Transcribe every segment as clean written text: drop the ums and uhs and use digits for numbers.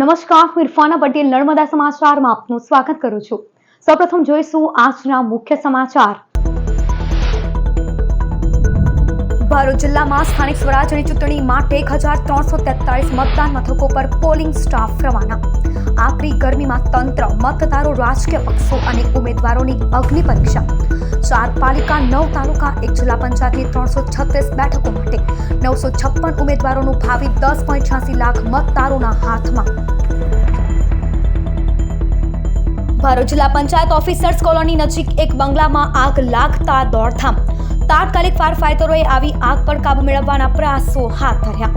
નમસ્કાર, હું ઇરફાના પટેલ નર્મદા સમાચારમાં આપનું સ્વાગત કરું છું। સૌપ્રથમ જોઈશું આજના મુખ્ય સમાચાર। ભરૂચ જિલ્લામાં સ્થાનિક સ્વરાજ્યની ચૂંટણી માટે 1343 મતદાન મથકો પર પોલિંગ સ્ટાફ રવાના। આકરી ગરમીમાં તંત્ર, મતદારો, રાજકીય પક્ષો અને ઉમેદવારોની અગ્નિ પરીક્ષા। 4 પાલિકા, 9 તાલુકા, 1 જિલ્લા પંચાયતની 336 બેઠકો માટે 956 ઉમેદવારોનું ભાવિ 10.86 લાખ મતદારોના હાથમાં। ભરૂચ જિલ્લા પંચાયત ઓફિસર્સ કોલોની નજીક એક બંગલામાં આગ લાગતા દોડધામ। તાત્કાલિક ફાયર ફાઈટરોએ આવી આગ પર કાબુ મેળવવાના પ્રયાસો હાથ ધર્યા।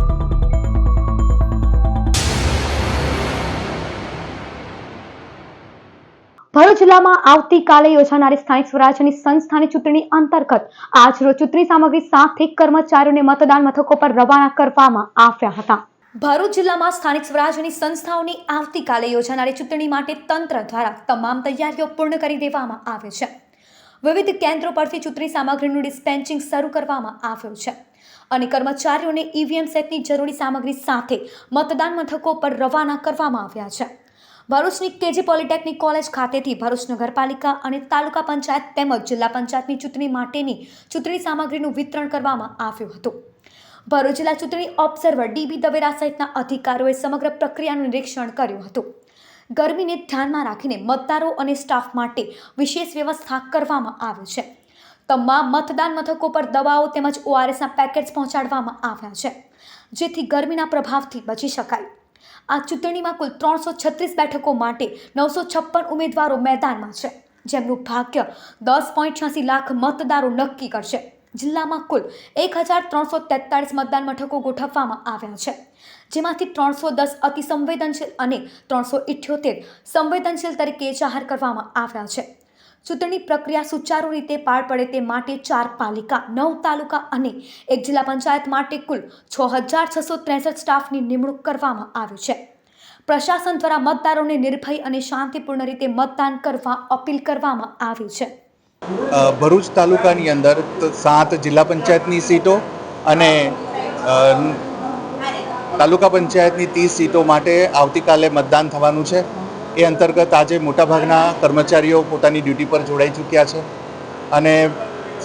ભરૂચ જિલ્લામાં આવતીકાલે યોજાનારી સ્થાનિક સ્વરાજ્યની સંસ્થાની ચૂંટણી અંતર્ગત આજરોજ ચૂંટણી સામગ્રી સાથે કર્મચારીઓને મતદાન મથકો પર રવાના કરવામાં આવ્યા હતા। ભરૂચ જિલ્લામાં સ્થાનિક સ્વરાજ્યની સંસ્થાઓની આવતીકાલે યોજાનારી ચૂંટણી માટે તંત્ર દ્વારા તમામ તૈયારીઓ પૂર્ણ કરી દેવામાં આવે છે। વિવિધ કેન્દ્રો પરથી ચૂંટણી સામગ્રીનું ડિસ્પેચિંગ શરૂ કરવામાં આવ્યું છે અને કર્મચારીઓને ઈવીએમ સેટની જરૂરી સામગ્રી સાથે મતદાન મથકો પર રવાના કરવામાં આવ્યા છે। ભરૂચની કેજી પોલિટેકનિક કોલેજ ખાતેથી ભરૂચ નગરપાલિકા અને તાલુકા પંચાયત તેમજ જિલ્લા પંચાયતની ચૂંટણી માટેની ચૂંટણી સામગ્રીનું વિતરણ કરવામાં આવ્યું હતું। ભરૂચ જિલ્લા ચૂંટણી ઓબ્ઝર્વર ડીબી દવેરા સહિતના અધિકારીઓએ સમગ્ર પ્રક્રિયાનું નિરીક્ષણ કર્યું હતું। ગરમીને ધ્યાનમાં રાખીને મતદારો અને સ્ટાફ માટે વિશેષ વ્યવસ્થા કરવામાં આવી છે। તમામ મતદાન મથકો પર દવાઓ તેમજ ઓઆરએસના પેકેટ્સ પહોંચાડવામાં આવ્યા છે જેથી ગરમીના પ્રભાવથી બચી શકાય। આ ચૂંટણીમાં કુલ 336 બેઠકો માટે 956 ઉમેદવારો મેદાનમાં છે, જેમનું ભાગ્ય 10.86 લાખ મતદારો નક્કી કરશે। જિલ્લામાં કુલ 1343 મતદાન મથકો ગોઠવવામાં આવ્યા છે, જેમાંથી 310 અતિ સંવેદનશીલ અને 378 સંવેદનશીલ તરીકે જાહેર કરવામાં આવ્યા છે। ચૂંટણી પ્રક્રિયા સુચારુ રીતે પાર પડે તે માટે 4 પાલિકા, 9 તાલુકા અને 1 જિલ્લા પંચાયત માટે કુલ 6663 સ્ટાફની નિમણૂક કરવામાં આવી છે। પ્રશાસન દ્વારા મતદારોને નિર્ભય અને શાંતિપૂર્ણ રીતે મતદાન કરવા અપીલ કરવામાં આવી છે। ભરૂચ તાલુકાની અંદર 7 જિલ્લા પંચાયતની સીટો અને તાલુકા પંચાયતની 30 સીટો માટે આવતીકાલે મતદાન થવાનું છે। એ અંતર્ગત આજે મોટાભાગના કર્મચારીઓ પોતાની ડ્યુટી પર જોડાઈ ચૂક્યા છે અને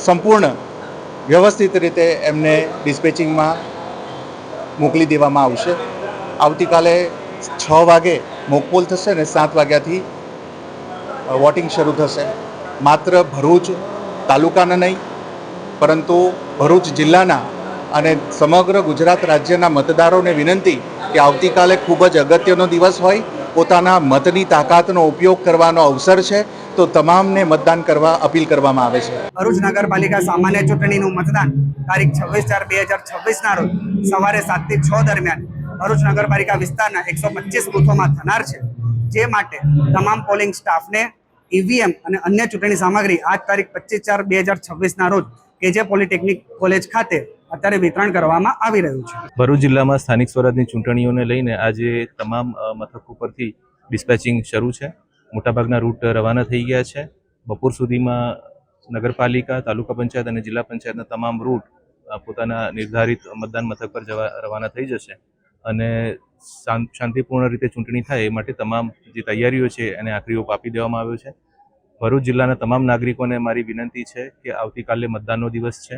સંપૂર્ણ વ્યવસ્થિત રીતે એમને ડિસ્પેચિંગમાં મોકલી દેવામાં આવશે। આવતીકાલે 6 વાગે મોકપોલ થશે અને 7 વાગ્યાથી વોટિંગ શરૂ થશે। માત્ર ભરૂચ તાલુકાના નહીં પરંતુ ભરૂચ જિલ્લાના અને સમગ્ર ગુજરાત રાજ્યના મતદારોને વિનંતી કે આવતીકાલે ખૂબ જ અગત્યનો દિવસ હોય, પોતાના મતની તાકાતનો ઉપયોગ કરવાનો અવસર છે, તો તમામને મતદાન કરવા અપીલ કરવામાં આવે છે। ભરૂચ નગરપાલિકા સામાન્ય ચૂંટણીનું મતદાન તારીખ 26/4/2026ના રોજ સવારે 7 થી 6 દરમિયાન ભરૂચ નગરપાલિકા વિસ્તારના 125 બૂથોમાં થનાર છે, જે માટે તમામ પોલિંગ સ્ટાફને ઈવીએમ અને અન્ય ચૂંટણી સામગ્રી આજ તારીખ 25/4/2026ના રોજ કેજે પોલિટેકનિક કોલેજ ખાતે અત્યારે વિતરણ કરવામાં આવી રહ્યું છે। ભરૂચ જિલ્લામાં સ્થાનિક સ્વરાજની ચૂંટણીઓને લઈને આજે તમામ મથકો પરથી ડિસ્પેચિંગ શરૂ છે। મોટાભાગના રૂટ રવાના થઈ ગયા છે। બપોર સુધીમાં નગરપાલિકા, તાલુકા પંચાયત અને જિલ્લા પંચાયતના તમામ રૂટ પોતાના નિર્ધારિત મતદાન મથક પર રવાના થઈ જશે અને શાંતિપૂર્ણ રીતે ચૂંટણી થાય એ માટે તમામ જે તૈયારીઓ છે એને આખરી ઓપ આપી દેવામાં આવ્યો છે। ભરૂચ જિલ્લાના તમામ નાગરિકોને મારી વિનંતી છે કે આવતીકાલે મતદાનનો દિવસ છે।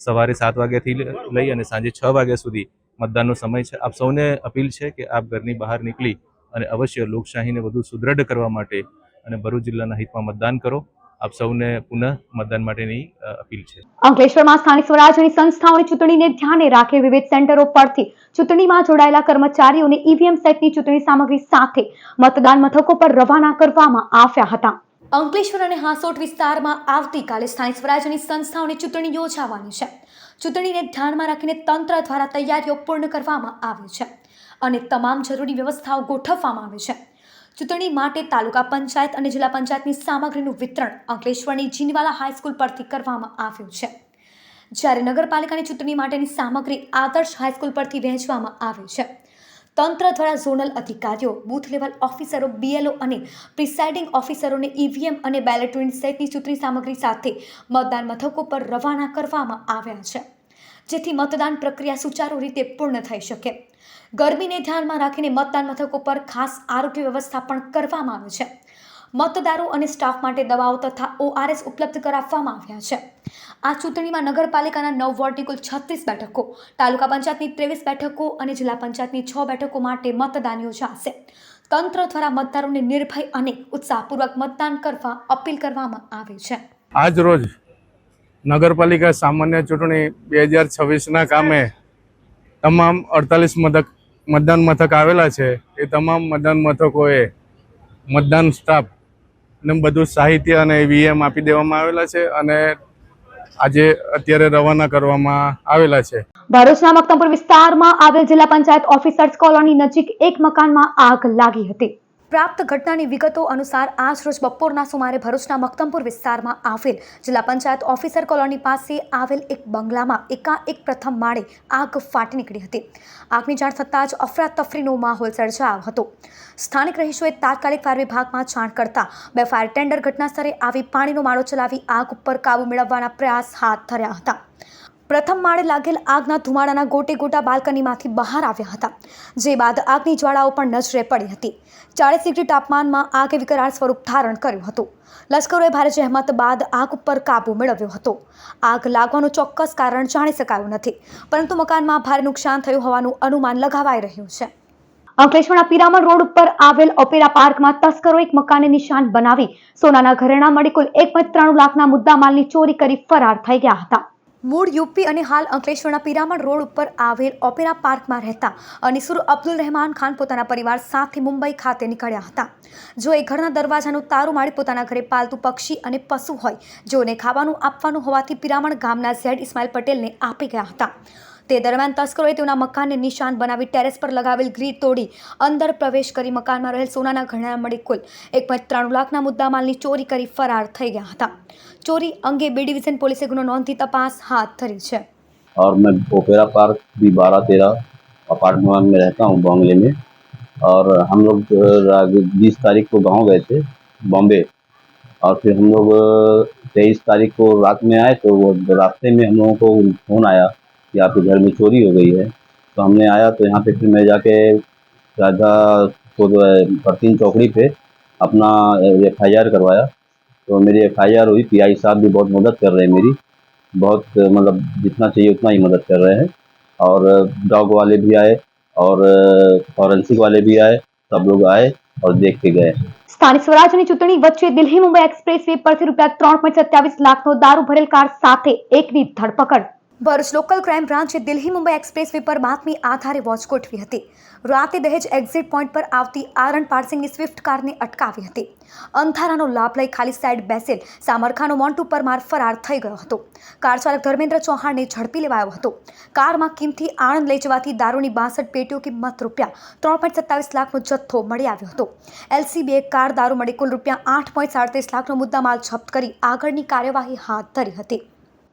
સવારે 7 વાગ્યાથી લઈ અને સાંજે 6 વાગ્યા સુધી મતદાનનો સમય છે। આપ સૌને અપીલ છે કે આપ ઘરની બહાર નીકળી અને અવશ્ય લોકશાહીને વધુ સુદૃઢ કરવા માટે અને ભરૂચ જિલ્લાના હિતમાં મતદાન કરો। આપ સૌને પુનઃ મતદાન માટેની અપીલ છે। અંકલેશ્વરમાં સ્થાનિક સ્વરાજ્યની સંસ્થાઓની ચૂંટણીને ધ્યાને રાખી વિવિધ સેન્ટરો પરથી ચૂંટણીમાં જોડાયેલા કર્મચારીઓને ઈવીએમ સેટની ચૂંટણી સામગ્રી સાથે મતદાન મથકો પર રવાના કરવામાં આવ્યા હતા। અંકલેશ્વર અને હાંસોટ વિસ્તારમાં આવતીકાલે સ્થાનિક સ્વરાજ્યની સંસ્થાઓની ચૂંટણી યોજાવાની છે। ચૂંટણીને ધ્યાનમાં રાખીને તંત્ર દ્વારા તૈયારીઓ પૂર્ણ કરવામાં આવી છે અને તમામ જરૂરી વ્યવસ્થાઓ ગોઠવવામાં આવી છે। ચૂંટણી માટે તાલુકા પંચાયત અને જિલ્લા પંચાયતની સામગ્રીનું વિતરણ અંકલેશ્વરની જીનવાલા હાઈસ્કૂલ પરથી કરવામાં આવ્યું છે, જ્યારે નગરપાલિકાની ચૂંટણી માટેની સામગ્રી આદર્શ હાઈસ્કૂલ પરથી વહેંચવામાં આવી છે। તંત્ર દ્વારા ઝોનલ અધિકારીઓ, બૂથ લેવલ ઓફિસરો, બીએલઓ અને પ્રિસાઇડિંગ ઓફિસરોને ઈવીએમ અને બેલેટ યુનિટ સહિતની ચૂંટણી સામગ્રી સાથે મતદાન મથકો પર રવાના કરવામાં આવ્યા છે, જેથી મતદાન પ્રક્રિયા સુચારુ રીતે પૂર્ણ થઈ શકે. ગરમીને ધ્યાનમાં રાખીને મતદાન મથકો પર ખાસ આરોગ્ય વ્યવસ્થા પણ કરવામાં આવી છે. મતદારો અને સ્ટાફ માટે દવાઓ તથા ORS ઉપલબ્ધ કરાવવામાં આવ્યા છે. આ ચૂંટણીમાં નગરપાલિકાના 9 વોર્ડની કુલ 36 બેઠકો, તાલુકા પંચાયતની 23 બેઠકો અને જિલ્લા પંચાયતની 6 બેઠકો માટે મતદાન યોજાશે. તંત્ર દ્વારા મતદારોને નિર્ભય અને ઉત્સાહપૂર્વક મતદાન કરવા અપીલ કરવામાં આવી છે. આજ રોજ નગરપાલિકા સામાન્ય ચૂંટણી 2026ના કામે તમામ 48 મતદાન મથક આવેલા છે. એ તમામ મતદાન મથકોએ મતદાન સ્ટાફ ને બધું સાહિત્ય અને VM આપી દેવામાં આવેલા છે અને આજે અત્યારે રવાના કરવામાં આવેલા છે. ભરૂચના મક્તમપુર વિસ્તારમાં આવેલ જિલ્લા પંચાયત ઓફિસર્સ કોલોની નજીક એક મકાનમાં આગ લાગી હતી. પ્રાપ્ત ઘટનાની વિગતો અનુસાર આજ રોજ બપોરના સુમારે ભરૂચના મક્તમપુર વિસ્તારમાં આવેલ જિલ્લા પંચાયત ઓફિસર કોલોની પાસે આવેલ એક બંગલામાં એકાએક પ્રથમ માળે આગ ફાટી નીકળી હતી. આગની જાણ થતાં જ અફરાતફરીનો માહોલ સર્જાયો હતો. સ્થાનિક રહીશોએ તાત્કાલિક ફાયર વિભાગમાં જાણ કરતા 2 ફાયર ટેન્ડર ઘટનાસ્થળે આવી પાણીનો માળો ચલાવી આગ ઉપર કાબુ મેળવવાના પ્રયાસ હાથ ધર્યા હતા. પ્રથમ માળે લાગેલ આગના ધુમાડાના ગોટે ગોટા બાલ્કનીમાંથી બહાર આવ્યા હતા, જે બાદ આગની જ્વાળાઓ પણ નજરે પડી હતી. 40 ડિગ્રી તાપમાનમાં આગે વિકરાળ સ્વરૂપ ધારણ કર્યું હતું. લશ્કરોએ ભારે જહેમત બાદ આગ ઉપર કાબુ મેળવ્યો હતો. આગ લાગવાનું ચોક્કસ કારણ જાણી શકાયું નથી, પરંતુ મકાનમાં ભારે નુકસાન થયું હોવાનું અનુમાન લગાવાઈ રહ્યું છે. અંકલેશ્વરના પિરામણ રોડ ઉપર આવેલ ઓપેરા પાર્કમાં તસ્કરો એક મકાનને નિશાન બનાવી સોનાના ઘરેણાં મળી કુલ 1.93 લાખના મુદ્દામાલની ચોરી કરી ફરાર થઈ ગયા હતા. મૂળ યુપી અને હાલ અંકલેશ્વરના પિરામણ રોડ ઉપર આવેલ ઓપેરા પાર્કમાં રહેતા અનીસુર અબ્દુલ રહેમાન ખાન પોતાના પરિવાર સાથે મુંબઈ ખાતે નીકળ્યા હતા. જો એ ઘરના દરવાજાનું તારું મારી પોતાના ઘરે પાલતું પક્ષી અને પશુ હોય જેઓને ખાવાનું આપવાનું હોવાથી પિરામણ ગામના ઝેડ ઇસ્માઇલ પટેલને આપી ગયા હતા. તે દરમિયાન તસ્કરોએ તેના મકાનને નિશાન બનાવી ટેરેસ પર લગાવેલ ગ્રીડ તોડી અંદર પ્રવેશ કરી મકાનમાં રહેલ સોનાના ઘરેણાં મળી કુલ 1.93 લાખના મુદ્દામાલની ચોરી કરી ફરાર થઈ ગયા હતા. चोरी अंगे बी डिवीजन पुलिस गुनो नोंधी तपास हाथ धरी है. और मैं ओपेरा पार्क भी 12-13 अपार्टमेंट में रहता हूँ बंगले में. और हम लोग 20 तारीख को गांव गए थे बॉम्बे, और फिर हम लोग 23 तारीख को रात में आए तो वो रास्ते में हम लोगों को फ़ोन आया कि आपके घर में चोरी हो गई है. तो हमने आया तो यहाँ पे फिर मैं जाके राजा को परतीन चौकड़ी पे अपना FIR करवाया. तो मेरी FIR हुई. PI साहब भी बहुत मदद कर रहे हैं मेरी, बहुत मतलब जितना चाहिए उतना ही मदद कर रहे हैं. और डॉग वाले भी आए और फॉरेंसिक वाले भी आए, सब लोग आए और देख के गए. સ્થાનિક સ્વરાજની ચૂંટણી વચ્ચે દિલ્હી મુંબઈ એક્સપ્રેસ વે પરથી ₹3.27 લાખનો દારૂ ભરેલ કાર સાથે એકની ધરપકડ. ભરૂચ લોકલ ક્રાઇમ બ્રાન્ચે દિલ્હી મુંબઈ એક્સપ્રેસ વે પર બાતમી આધારે વોચ ગોઠવી હતી. રાતે દહેજ એક્ઝિટ પોઈન્ટ પર આવતી આરન પાર્સિંગની સ્વિફ્ટ કારને અટકાવી હતી. અંધારાનો લાભ લઈ ખાલી સાઈડ બેસેલ સામરખાનો મોન્ટુ પરમાર ફરાર થઈ ગયો હતો. કાર ચાલક ધર્મેન્દ્ર ચૌહાણને ઝડપી લેવાયો હતો. કારમાં કિંમતી આણંદ લઈ જવાથી દારૂની 62 પેટીઓ કિંમત ₹3.27 લાખનો જથ્થો મળી આવ્યો હતો. LCBએ કાર દારૂ મળી કુલ ₹8.37 લાખનો મુદ્દામાલ જપ્ત કરી આગળની કાર્યવાહી હાથ ધરી હતી.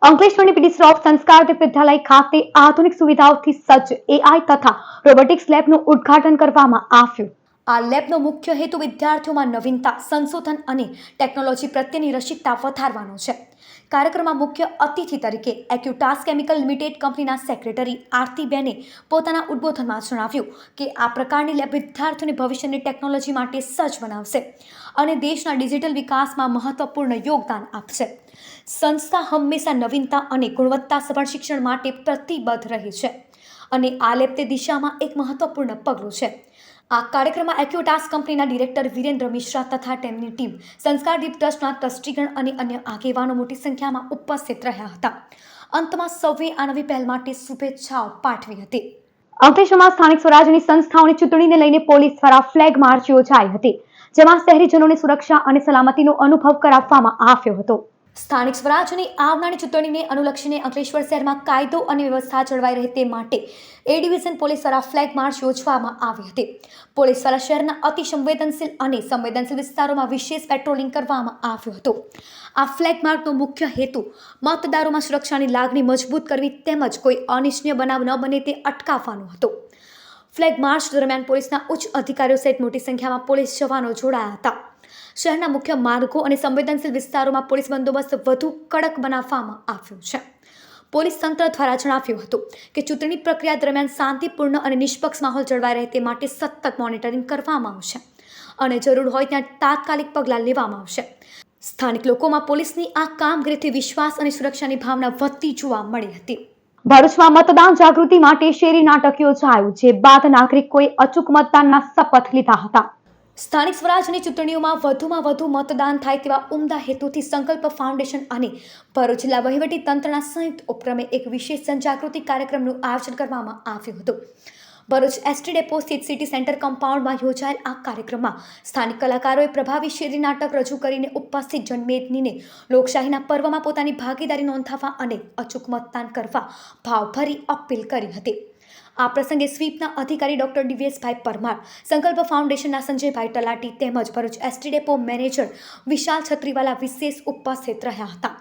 અંકલેશ્વરની પીડી શ્રોફ સંસ્કારદીપ વિદ્યાલય ખાતે આધુનિક સુવિધાઓથી સજ્જ AI તથા રોબોટિક્સ લેબનું ઉદ્ઘાટન કરવામાં આવ્યું. આ લેબનો મુખ્ય હેતુ વિદ્યાર્થીઓમાં નવીનતા, સંશોધન અને ટેકનોલોજી પ્રત્યેની રસિકતા વધારવાનો છે. કાર્યક્રમમાં મુખ્ય અતિથિ તરીકે એક્યુટાસ કેમિકલ લિમિટેડ કંપનીના સેક્રેટરી આરતીબેને પોતાના ઉદ્બોધનમાં જણાવ્યું કે આ પ્રકારની લેબ વિદ્યાર્થીઓને ભવિષ્યની ટેકનોલોજી માટે સજ્જ બનાવશે અને દેશના ડિજિટલ વિકાસમાં મહત્વપૂર્ણ યોગદાન આપશે. સંસ્થા હંમેશા નવીનતા અને ગુણવત્તાસભર શિક્ષણ માટે પ્રતિબદ્ધ રહી છે અને આ લેબ તે દિશામાં એક મહત્વપૂર્ણ પગલું છે. આ કાર્યક્રમમાં એક્યુટાસ કંપનીના ડિરેક્ટર વિરેન્દ્ર મિશ્રા તથા તેમની ટીમ, સંસ્કારદીપ ટ્રસ્ટના ટ્રસ્ટીગણ અને અન્ય આગેવાનો મોટી સંખ્યામાં ઉપસ્થિત રહ્યા હતા. અંતમાં સૌએ આ નવી પહેલ માટે શુભેચ્છાઓ પાઠવી હતી. અંકલેશ્વરમાં સ્થાનિક સ્વરાજની સંસ્થાઓની ચૂંટણીને લઈને પોલીસ દ્વારા ફ્લેગ માર્ચ યોજાઈ હતી, જેમાં શહેરીજનોને સુરક્ષા અને સલામતીનો અનુભવ કરાવવામાં આવ્યો હતો. સ્થાનિક સ્વરાજની આવનારી ચૂંટણીને અનુલક્ષીને અંકલેશ્વર શહેરમાં કાયદો અને વ્યવસ્થા જળવાઈ રહે તે માટે A ડિવિઝન પોલીસ દ્વારા ફ્લેગ માર્ચ યોજવામાં આવી હતી. પોલીસ દ્વારા શહેરના અતિ સંવેદનશીલ અને સંવેદનશીલ વિસ્તારોમાં વિશેષ પેટ્રોલિંગ કરવામાં આવ્યું હતું. આ ફ્લેગ માર્ચનો મુખ્ય હેતુ મતદારોમાં સુરક્ષાની લાગણી મજબૂત કરવી તેમજ કોઈ અનિચ્છનીય બનાવ ન બને તે અટકાવવાનો હતો. ફ્લેગ માર્ચ દરમિયાન પોલીસના ઉચ્ચ અધિકારીઓ સહિત મોટી સંખ્યામાં પોલીસ જવાનો જોડાયા હતા. શહેરના મુખ્ય માર્ગો અને સંવેદનશીલ વિસ્તારોમાં પોલીસ બંદોબસ્ત વધુ કડક બનાવવામાં આવ્યો છે. પોલીસ તંત્ર દ્વારા જણાવ્યું હતું કે ચૂંટણી પ્રક્રિયા દરમિયાન શાંતિપૂર્ણ અને નિષ્પક્ષ માહોલ જળવાઈ રહે તે માટે સતત મોનિટરિંગ કરવામાં આવશે અને જરૂર હોય ત્યાં તાત્કાલિક પગલાં લેવામાં આવશે. સ્થાનિક લોકોમાં પોલીસની આ કામગીરીથી વિશ્વાસ અને સુરક્ષાની ભાવના વધતી જોવા મળી હતી. ભરૂચમાં મતદાન જાગૃતિ માટે શેરી નાટક યોજાયું, જે બાદ નાગરિકોએ અચૂક મતદાનના શપથ લીધા હતા. સ્થાનિક સ્વરાજની ચૂંટણીઓમાં વધુમાં વધુ મતદાન થાય તેવા ઉમદા હેતુથી સંકલ્પ ફાઉન્ડેશન અને ભરૂચ જિલ્લા વહીવટી તંત્રના સંયુક્ત ઉપક્રમે એક વિશેષ જનજાગૃતિ કાર્યક્રમનું આયોજન કરવામાં આવ્યું હતું. ભરૂચ એસટી ડેપો સ્થિત સિટી સેન્ટર કમ્પાઉન્ડમાં યોજાયેલ આ કાર્યક્રમમાં સ્થાનિક કલાકારોએ પ્રભાવી શેરી નાટક રજૂ કરીને ઉપસ્થિત જનમેદનીને લોકશાહીના પર્વમાં પોતાની ભાગીદારી નોંધાવવા અને અચૂક મતદાન કરવા ભાવભરી અપીલ કરી હતી. આ પ્રસંગે સ્વીપના અધિકારી ડોક્ટર દિવ્યેશભાઈ પરમાર, સંકલ્પ ફાઉન્ડેશનના સંજયભાઈ તલાટી તેમજ ભરૂચ એસટી ડેપો મેનેજર વિશાલ છત્રીવાલા વિશેષ ઉપસ્થિત રહ્યા હતા.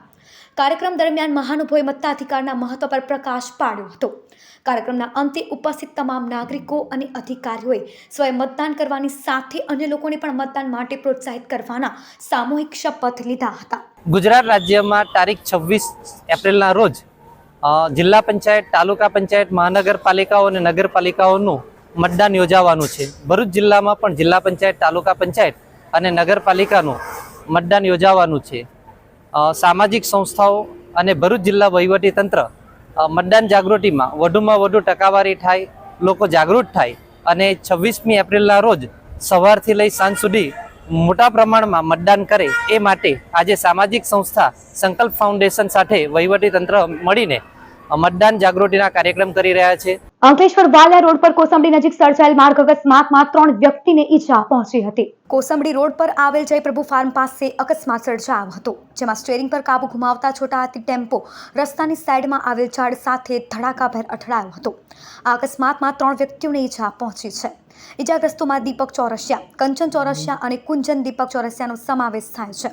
કાર્યક્રમ દરમિયાન મહાનુભાવોએ મતાધિકારના મહત્વ પર પ્રકાશ પાડ્યો હતો. કાર્યક્રમના અંતે ઉપસ્થિત તમામ નાગરિકો અને અધિકારીઓએ સ્વયં મતદાન કરવાની સાથે અન્ય લોકોને પણ મતદાન માટે પ્રોત્સાહિત કરવાના સામૂહિક શપથ લીધા હતા. ગુજરાત રાજ્યમાં તારીખ 26 એપ્રિલના રોજ જિલ્લા પંચાયત, તાલુકા પંચાયત, મહાનગરપાલિકાઓ અને નગરપાલિકાઓનું મતદાન યોજાવાનું છે. ભરૂચ જિલ્લામાં પણ જિલ્લા પંચાયત, તાલુકા પંચાયત અને નગરપાલિકાનું મતદાન યોજાવાનું છે. સામાજિક સંસ્થાઓ અને ભરૂચ જિલ્લા વહીવટી તંત્ર મતદાન જાગૃતિમાં વધુમાં વધુ ટકાવારી થાય, લોકો જાગૃત થાય અને 26મી એપ્રિલના રોજ સવારથી લઈ સાંજ સુધી મોટા પ્રમાણમાં મતદાન કરે એ માટે આજે સામાજિક સંસ્થા સંકલ્પ ફાઉન્ડેશન સાથે વહીવટી તંત્ર મળીને મતદાન જાગૃતિના કાર્યક્રમ કરી રહ્યા છે. અંકલેશ્વર વાલિયા રોડ પર કોસંબડી નજીક સર્જાયેલ માર્ગ અકસ્માતમાં 3 વ્યક્તિને ઈજા પહોંચી હતી. કોસંબડી રોડ પર આવેલ જયપ્રભુ ફાર્મ પાસે અકસ્માત સર્જાયો હતો, જેમાં સ્ટીયરિંગ પર કાબુ ગુમાવતા છોટા હાથી ટેમ્પો રસ્તાની સાઈડમાં આવેલ ઝાડ સાથે ધડાકાભેર અથડાયો હતો. આ અકસ્માતમાં 3 વ્યક્તિઓને ઈજા પહોંચી છે. ઈજાગ્રસ્તોમાં દીપક ચોરસિયા, કંચન ચોરસિયા અને કુંજન દીપક ચોરસિયાનો સમાવેશ થાય છે.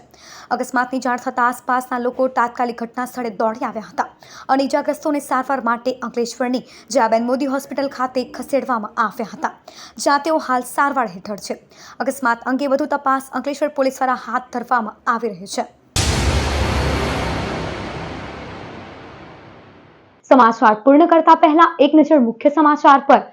અકસ્માતની જાણ થતાં આસપાસના લોકો તાત્કાલિક ઘટના સ્થળે દોડી આવ્યા હતા અને ઈજાગ્રસ્તોને સારવાર માટે અંકલેશ્વરની જયાબેન મોદી હોસ્પિટલ ખાતે ખસેડવામાં આવ્યા હતા, જ્યાં તેઓ હાલ સારવાર હેઠળ છે. અકસ્માત અંગે વધુ તપાસ અંકલેશ્વર પોલીસ દ્વારા હાથ ધરવામાં આવી રહી છે. સમાચાર પૂર્ણ કરતા પહેલા એક નજર મુખ્ય સમાચાર પર.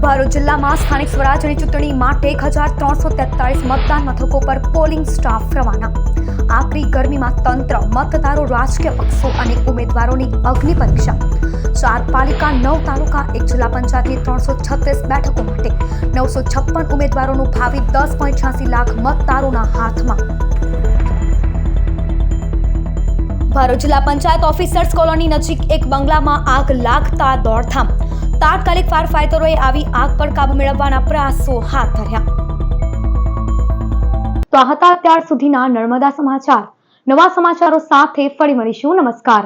ભરૂચ જિલ્લામાં સ્થાનિક સ્વરાજની ચૂંટણી માટે 1343 મતદાન મથકો પર પોલિંગ સ્ટાફ રવાના. આકરી ગરમીમાં તંત્ર, મતદારો, રાજકીય પક્ષો અને ઉમેદવારોની અગ્નિ પરીક્ષા. 4 પાલિકા, 9 તાલુકા, 1 જિલ્લા પંચાયતની 336 બેઠકો માટે 956 ઉમેદવારોનું ભાવિ 10.86 લાખ મતદારોના હાથમાં. ભરૂચ જિલ્લા પંચાયત ઓફિસર્સ કોલોની નજીક એક બંગલામાં આગ લાગતા દોડધામ. તાત્કાલિક ફાયર ફાઈટરોએ આવી આગ પર કાબુ મેળવવાના પ્રયાસો હાથ ધર્યા. તો આ હતા અત્યાર સુધીના નર્મદા સમાચાર. નવા સમાચારો સાથે ફરી મળીશું. નમસ્કાર.